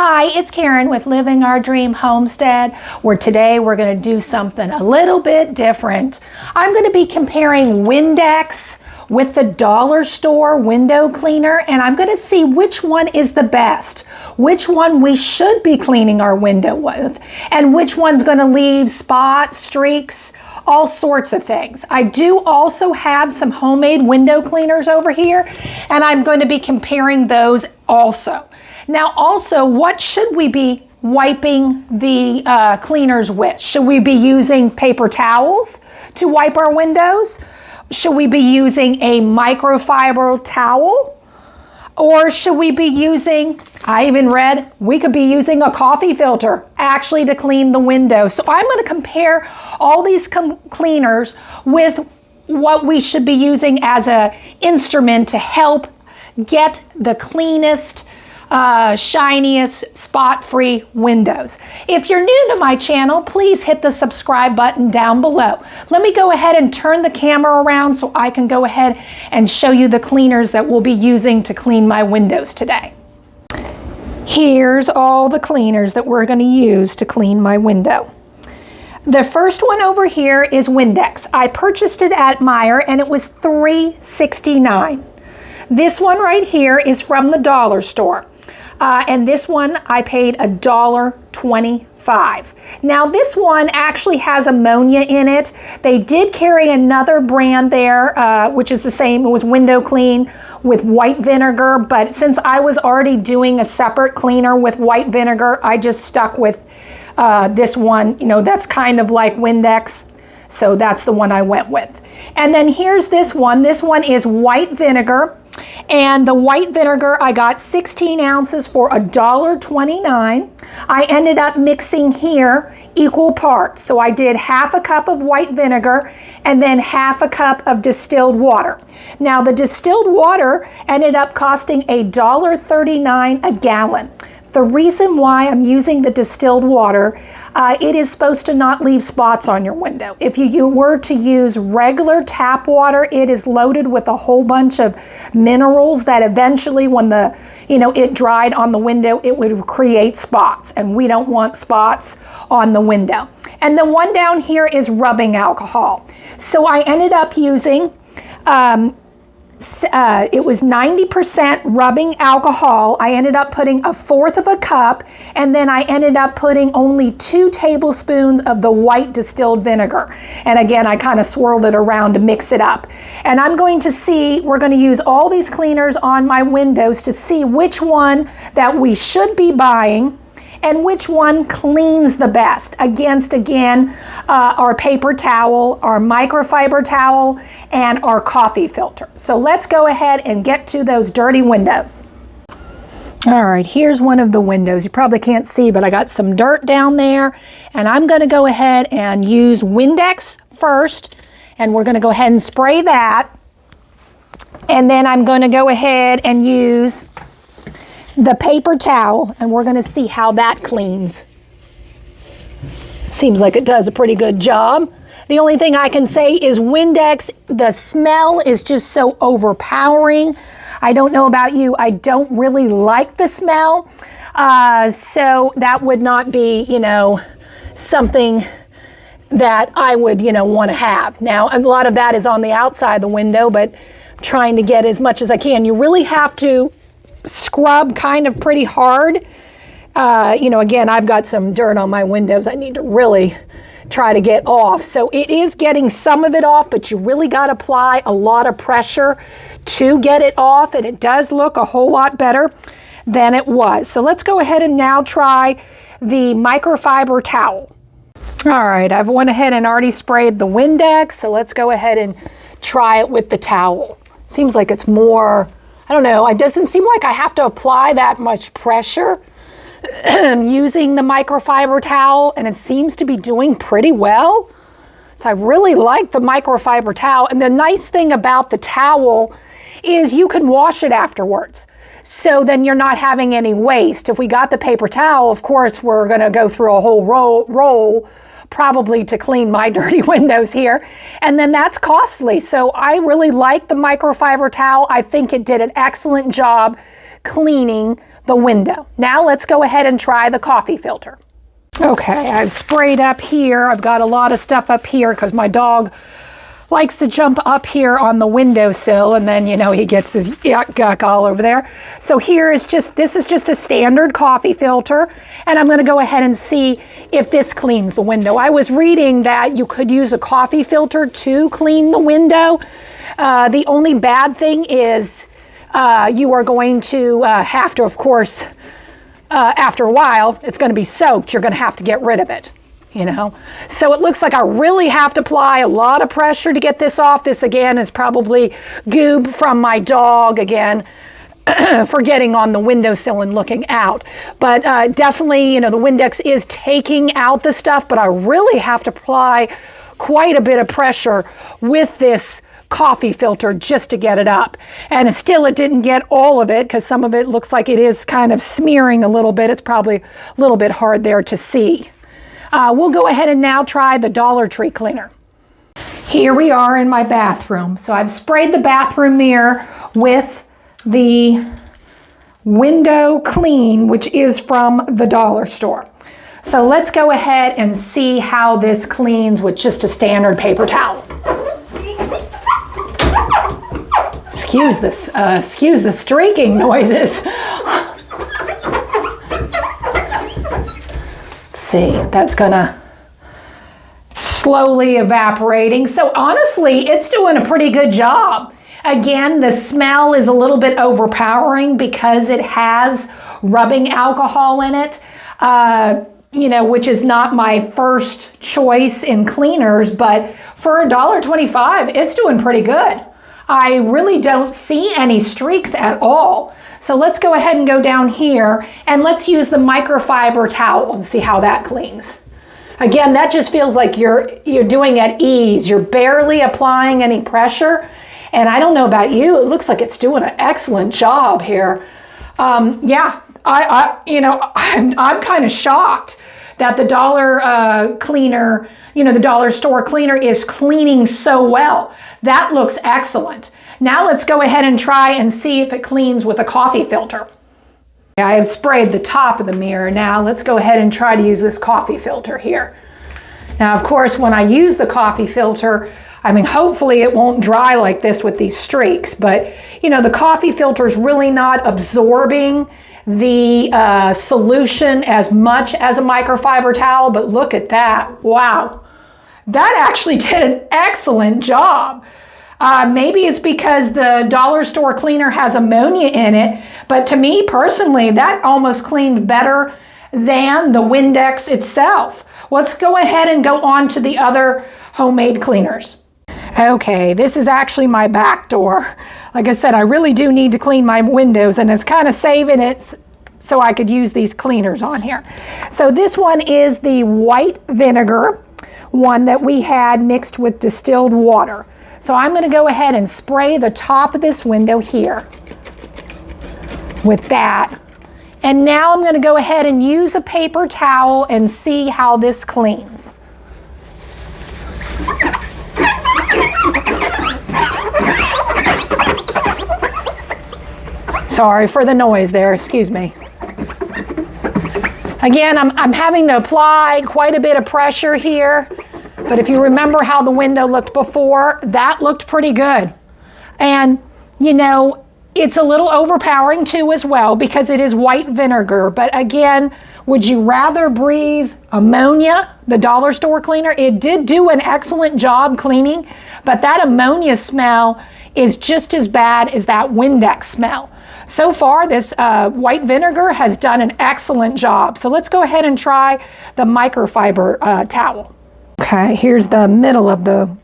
Hi, it's Karen with Living Our Dream Homestead, where today we're going to do something a little bit different. I'm going to be comparing Windex with the dollar store window cleaner, and I'm going to see which one is the best, which one we should be cleaning our window with, and which one's going to leave spots, streaks, all sorts of things. I do also have some homemade window cleaners over here, and I'm going to be comparing those also. Now also, what should we be wiping the cleaners with? Should we be using paper towels to wipe our windows? Should we be using a microfiber towel? Or should we be using, I even read, we could be using a coffee filter actually to clean the window. So I'm going to compare all these cleaners with what we should be using as an instrument to help get the cleanest, shiniest, spot-free windows. If you're new to my channel, please hit the subscribe button down below. Let me go ahead and turn the camera around so I can go ahead and show you the cleaners that we'll be using to clean my windows today. Here's all the cleaners that we're going to use to clean my window. The first one over here is Windex. I purchased it at Meijer and it was $3.69. This one right here is from the dollar store. And this one I paid $1.25. Now this one actually has ammonia in it. They did carry another brand there, which is the same. It was Window Clean with white vinegar, but since I was already doing a separate cleaner with white vinegar, I just stuck with this one. You know, that's kind of like Windex, so that's the one I went with. And then here's this one. This one is white vinegar. And the white vinegar, I got 16 ounces for $1.29. I ended up mixing here equal parts. So I did half a cup of white vinegar and then half a cup of distilled water. Now the distilled water ended up costing $1.39 a gallon. The reason why I'm using the distilled water, it is supposed to not leave spots on your window. If you were to use regular tap water, it is loaded with a whole bunch of minerals that eventually when it dried on the window, it would create spots, and we don't want spots on the window. And the one down here is rubbing alcohol. So I ended up using it was 90% rubbing alcohol. I ended up putting 1/4 of a cup, and then I ended up putting only 2 tablespoons of the white distilled vinegar. And again, I kind of swirled it around to mix it up. And I'm going to see, we're going to use all these cleaners on my windows to see which one that we should be buying and which one cleans the best against, again, our paper towel, our microfiber towel, and our coffee filter. So let's go ahead and get to those dirty windows. All right, here's one of the windows. You probably can't see, but I got some dirt down there, and I'm gonna go ahead and use Windex first, and we're gonna go ahead and spray that. And then I'm gonna go ahead and use the paper towel, and we're going to see how that cleans. Seems like it does a pretty good job. The only thing I can say is Windex, the smell is just so overpowering. I don't know about you, I don't really like the smell. So that would not be, something that I would, want to have. Now, a lot of that is on the outside of the window, but I'm trying to get as much as I can. You really have to scrub kind of pretty hard. Again, I've got some dirt on my windows I need to really try to get off. So it is getting some of it off, but you really got to apply a lot of pressure to get it off, and it does look a whole lot better than it was. So let's go ahead and now try the microfiber towel. All right, I've went ahead and already sprayed the Windex, so let's go ahead and try it with the towel. Seems like it's more, I don't know, it doesn't seem like I have to apply that much pressure using the microfiber towel, and it seems to be doing pretty well. So I really like the microfiber towel, and the nice thing about the towel is you can wash it afterwards. So then you're not having any waste. If we got the paper towel, of course, we're gonna go through a whole roll probably to clean my dirty windows here. And then that's costly. So I really like the microfiber towel. I think it did an excellent job cleaning the window. Now let's go ahead and try the coffee filter. Okay, I've sprayed up here. I've got a lot of stuff up here because my dog likes to jump up here on the windowsill, and then, you know, he gets his yuck all over there. So this is just a standard coffee filter, and I'm going to go ahead and see if this cleans the window. I was reading that you could use a coffee filter to clean the window. The only bad thing is you are going to have to, of course, after a while, it's going to be soaked. You're going to have to get rid of it. You know, so it looks like I really have to apply a lot of pressure to get this off. This again is probably goob from my dog again for getting on the windowsill and looking out. But definitely, you know, the Windex is taking out the stuff, but I really have to apply quite a bit of pressure with this coffee filter just to get it up. And it didn't get all of it because some of it looks like it is kind of smearing a little bit. It's probably a little bit hard there to see. We'll go ahead and now try the Dollar Tree cleaner. Here we are in my bathroom. So I've sprayed the bathroom mirror with the Window Clean, which is from the dollar store. So let's go ahead and see how this cleans with just a standard paper towel. Excuse the streaking noises. See, that's gonna slowly evaporating. So honestly, it's doing a pretty good job. Again, the smell is a little bit overpowering because it has rubbing alcohol in it, you know, which is not my first choice in cleaners, but for $1.25, it's doing pretty good. I really don't see any streaks at all. So let's go ahead and go down here and let's use the microfiber towel and see how that cleans. Again, that just feels like you're doing at ease. You're barely applying any pressure. And I don't know about you, it looks like it's doing an excellent job here. Yeah, I'm kind of shocked that the dollar cleaner, you know, the dollar store cleaner is cleaning so well. That looks excellent. Now let's go ahead and try and see if it cleans with a coffee filter. I have sprayed the top of the mirror. Now let's go ahead and try to use this coffee filter here. Now, of course, when I use the coffee filter, I mean, hopefully it won't dry like this with these streaks, but you know, the coffee filter is really not absorbing the solution as much as a microfiber towel, but look at that. Wow. That actually did an excellent job. Maybe it's because the dollar store cleaner has ammonia in it, but to me personally, that almost cleaned better than the Windex itself. Let's go ahead and go on to the other homemade cleaners. Okay, this is actually my back door. Like I said, I really do need to clean my windows, and it's kind of saving it so I could use these cleaners on here. So this one is the white vinegar one that we had mixed with distilled water. So I'm going to go ahead and spray the top of this window here with that. And now I'm going to go ahead and use a paper towel and see how this cleans. Sorry for the noise there, excuse me. Again, I'm having to apply quite a bit of pressure here, but if you remember how the window looked before, that looked pretty good. And, you know, it's a little overpowering too as well because it is white vinegar. But again, would you rather breathe ammonia, the dollar store cleaner? It did do an excellent job cleaning, but that ammonia smell is just as bad as that Windex smell. So far, this white vinegar has done an excellent job. So let's go ahead and try the microfiber towel. Okay, here's the middle of the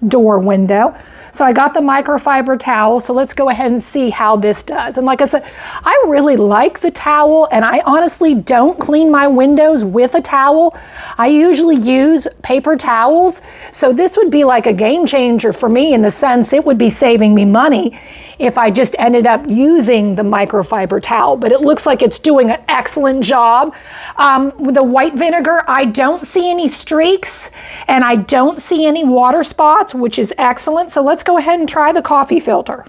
door window. So I got the microfiber towel, so let's go ahead and see how this does. And like I said, I really like the towel, and I honestly don't clean my windows with a towel. I usually use paper towels, so this would be like a game changer for me in the sense it would be saving me money if I just ended up using the microfiber towel. But it looks like it's doing an excellent job. With the white vinegar, I don't see any streaks, and I don't see any water spots, which is excellent. So let's go ahead and try the coffee filter.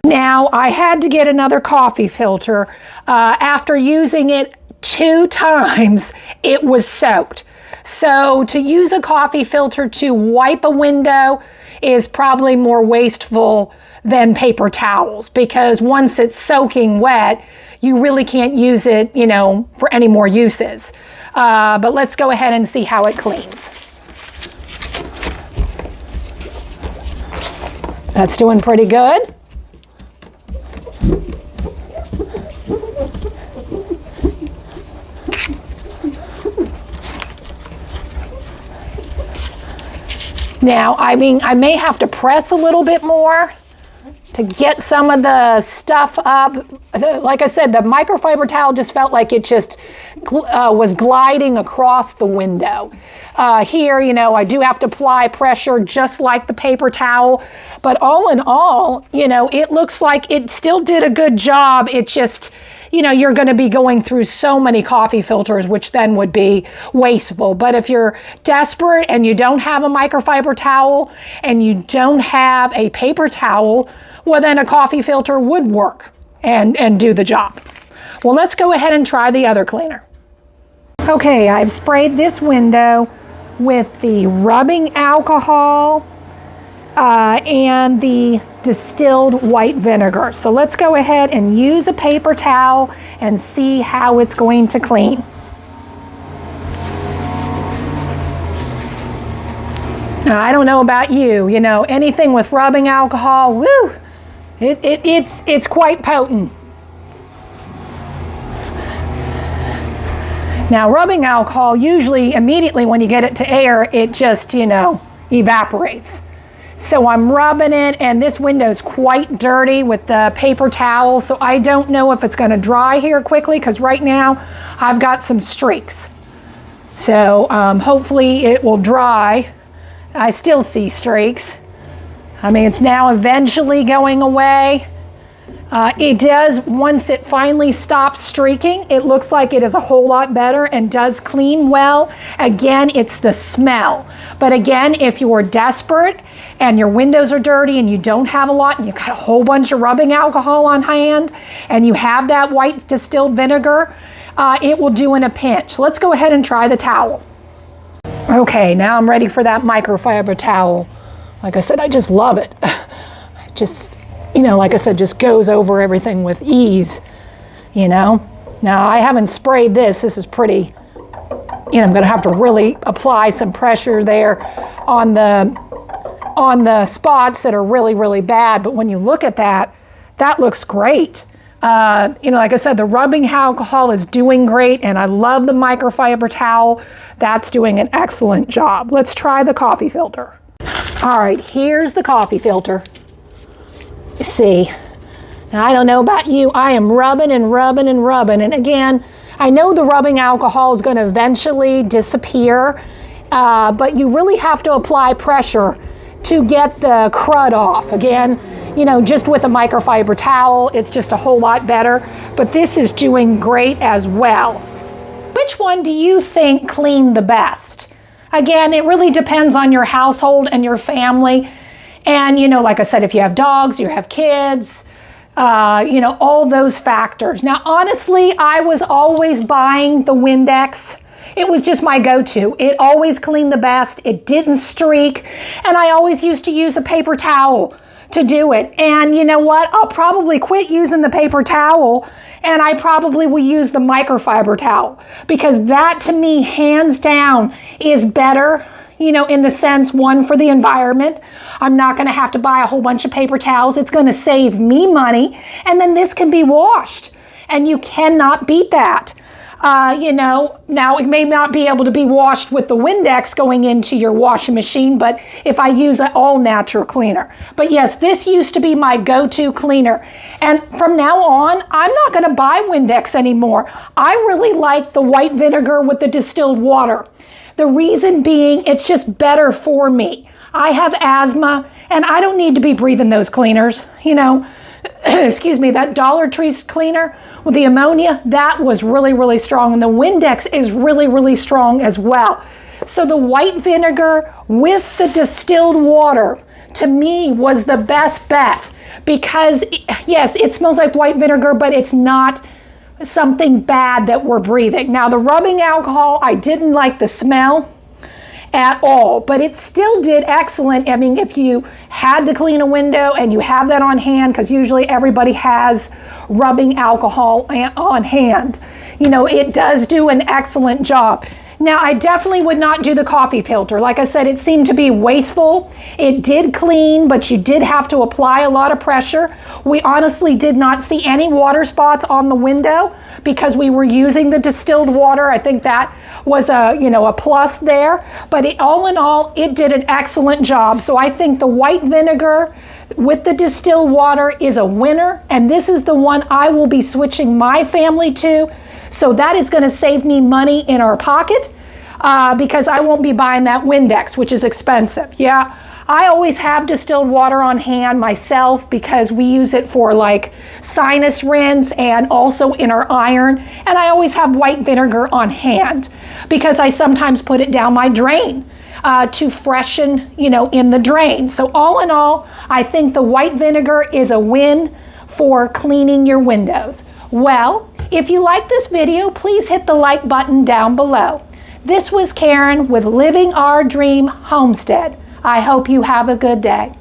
Now, I had to get another coffee filter. After using it 2 times, it was soaked. So to use a coffee filter to wipe a window is probably more wasteful than paper towels, because once it's soaking wet, you really can't use it, for any more uses. But let's go ahead and see how it cleans. That's doing pretty good. Now, I may have to press a little bit more to get some of the stuff up. Like I said, the microfiber towel just felt like it just was gliding across the window. Here, I do have to apply pressure just like the paper towel. But all in all, it looks like it still did a good job. It just, you're going to be going through so many coffee filters, which then would be wasteful. But if you're desperate and you don't have a microfiber towel and you don't have a paper towel, well, then a coffee filter would work and do the job. Well, let's go ahead and try the other cleaner. Okay, I've sprayed this window with the rubbing alcohol and the distilled white vinegar. So let's go ahead and use a paper towel and see how it's going to clean. Now, I don't know about you, anything with rubbing alcohol, woo, it's quite potent. Now, rubbing alcohol, usually immediately when you get it to air, it just, evaporates. So I'm rubbing it, and this window's quite dirty with the paper towel, so I don't know if it's going to dry here quickly, because right now I've got some streaks. So hopefully it will dry. I still see streaks. It's now eventually going away. It does, once it finally stops streaking, it looks like it is a whole lot better and does clean well. Again, it's the smell. But again, if you're desperate and your windows are dirty and you don't have a lot and you've got a whole bunch of rubbing alcohol on hand and you have that white distilled vinegar, it will do in a pinch. Let's go ahead and try the towel. Okay, now I'm ready for that microfiber towel. Like I said, I just love it. Like I said, just goes over everything with ease, Now, I haven't sprayed this. This is pretty, I'm going to have to really apply some pressure there on the spots that are really, really bad. But when you look at that, that looks great. Like I said, the rubbing alcohol is doing great, and I love the microfiber towel. That's doing an excellent job. Let's try the coffee filter. All right, here's the coffee filter. See, now I don't know about you, I am rubbing and rubbing and rubbing, and again, I know the rubbing alcohol is going to eventually disappear, but you really have to apply pressure to get the crud off. Again, just with a microfiber towel, it's just a whole lot better, but this is doing great as well. Which one do you think cleaned the best? Again, it really depends on your household and your family. And, like I said, if you have dogs, you have kids, all those factors. Now, honestly, I was always buying the Windex. It was just my go-to. It always cleaned the best. It didn't streak. And I always used to use a paper towel to do it. And you know what? I'll probably quit using the paper towel, and I probably will use the microfiber towel, because that, to me, hands down, is better. In the sense, one, for the environment. I'm not going to have to buy a whole bunch of paper towels. It's going to save me money. And then this can be washed. And you cannot beat that. Now it may not be able to be washed with the Windex going into your washing machine, but if I use an all-natural cleaner. But yes, this used to be my go-to cleaner. And from now on, I'm not going to buy Windex anymore. I really like the white vinegar with the distilled water. The reason being, it's just better for me. I have asthma, and I don't need to be breathing those cleaners. Excuse me, that Dollar Tree cleaner with the ammonia, that was really, really strong. And the Windex is really, really strong as well. So the white vinegar with the distilled water, to me, was the best bet. because yes, it smells like white vinegar, but it's not something bad that we're breathing. Now the rubbing alcohol, I didn't like the smell at all, but it still did excellent. I mean, if you had to clean a window and you have that on hand, because usually everybody has rubbing alcohol on hand, you know, it does do an excellent job. Now, I definitely would not do the coffee filter. Like I said, it seemed to be wasteful. It did clean, but you did have to apply a lot of pressure. We honestly did not see any water spots on the window because we were using the distilled water. I think that was a plus there. But all in all, it did an excellent job. So I think the white vinegar with the distilled water is a winner. And this is the one I will be switching my family to. So that is going to save me money in our pocket because I won't be buying that Windex, which is expensive. Yeah, I always have distilled water on hand myself because we use it for like sinus rinse and also in our iron. And I always have white vinegar on hand because I sometimes put it down my drain to freshen, in the drain. So all in all, I think the white vinegar is a win for cleaning your windows. Well, if you like this video, please hit the like button down below. This was Karen with Living Our Dream Homestead. I hope you have a good day.